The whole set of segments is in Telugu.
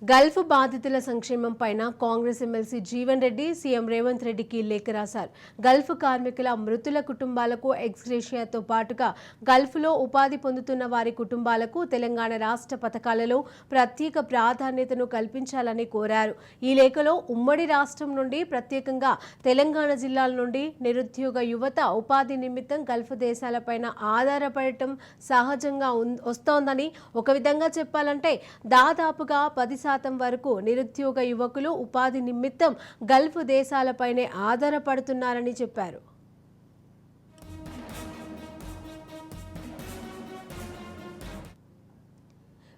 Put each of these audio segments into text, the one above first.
గల్ఫ్ బాధితుల సంక్షేమం పైన కాంగ్రెస్ ఎమ్మెల్సీ జీవన్ రెడ్డి సీఎం రేవంత్ రెడ్డికి లేఖ రాశారు. గల్ఫ్ కార్మికుల మృతుల కుటుంబాలకు ఎక్స్గ్రేషియాతో పాటుగా గల్ఫ్లో ఉపాధి పొందుతున్న వారి కుటుంబాలకు తెలంగాణ రాష్ట్ర పథకాలలో ప్రత్యేక ప్రాధాన్యతను కల్పించాలని కోరారు. ఈ లేఖలో ఉమ్మడి రాష్ట్రం నుండి ప్రత్యేకంగా తెలంగాణ జిల్లాల నుండి నిరుద్యోగ యువత ఉపాధి నిమిత్తం గల్ఫ్ దేశాలపైన ఆధారపడటం సహజంగా వస్తోందని, ఒక విధంగా చెప్పాలంటే దాదాపుగా 10% వరకు నిరుద్యోగ యువకులు ఉపాధి నిమిత్తం గల్ఫ్ దేశాలపైనే ఆధారపడుతున్నారని చెప్పారు.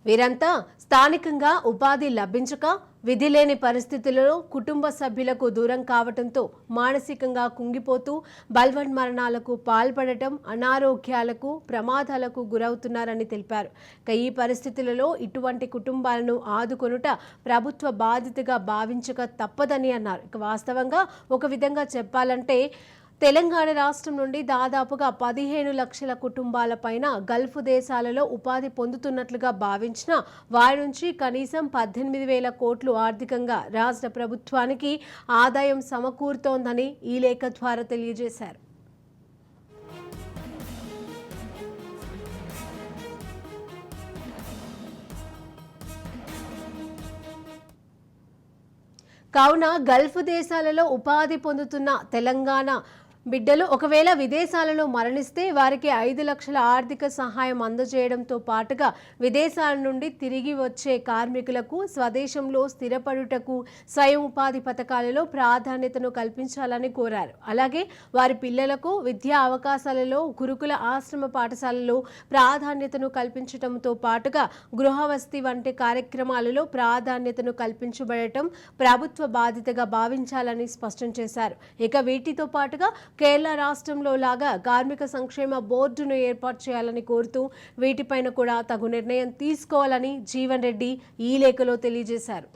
వీరంతా స్థానికంగా ఉపాధి లభించక విధి లేని పరిస్థితులలో కుటుంబ సభ్యులకు దూరం కావడంతో మానసికంగా కుంగిపోతూ బల్వన్ మరణాలకు పాల్పడటం, అనారోగ్యాలకు, ప్రమాదాలకు గురవుతున్నారని తెలిపారు. ఈ పరిస్థితులలో ఇటువంటి కుటుంబాలను ఆదుకొనుట ప్రభుత్వ బాధ్యతగా భావించక తప్పదని అన్నారు. వాస్తవంగా ఒక విధంగా చెప్పాలంటే తెలంగాణ రాష్ట్రం నుండి దాదాపుగా 15 లక్షల కుటుంబాల పైన గల్ఫ్ దేశాలలో ఉపాధి పొందుతున్నట్లుగా భావించిన వారి నుంచి కనీసం 18,000 కోట్లు ఆర్థికంగా రాష్ట్ర ప్రభుత్వానికి ఆదాయం సమకూరుతోందని ఈ లేఖ ద్వారా తెలియజేశారు. కావున గల్ఫ్ దేశాలలో ఉపాధి పొందుతున్న తెలంగాణ బిడ్డలు ఒకవేళ విదేశాలలో మరణిస్తే వారికి 5 లక్షల ఆర్థిక సహాయం అందజేయడంతో పాటుగా విదేశాల నుండి తిరిగి వచ్చే కార్మికులకు స్వదేశంలో స్థిరపడుటకు స్వయం ఉపాధి పథకాలలో ప్రాధాన్యతను కల్పించాలని కోరారు. అలాగే వారి పిల్లలకు విద్యా అవకాశాలలో గురుకుల ఆశ్రమ పాఠశాలలో ప్రాధాన్యతను కల్పించడంతో పాటుగా గృహవసతి వంటి కార్యక్రమాలలో ప్రాధాన్యతను కల్పించబడటం ప్రభుత్వ బాధ్యతగా భావించాలని స్పష్టం చేశారు. ఇక వీటితో పాటుగా కేరళ రాష్ట్రంలో లాగా కార్మిక సంక్షేమ బోర్డును ఏర్పాటు చేయాలని కోరుతూ వీటిపైన కూడా తగు నిర్ణయం తీసుకోవాలని జీవన్ రెడ్డి ఈ లేఖలో తెలియజేశారు.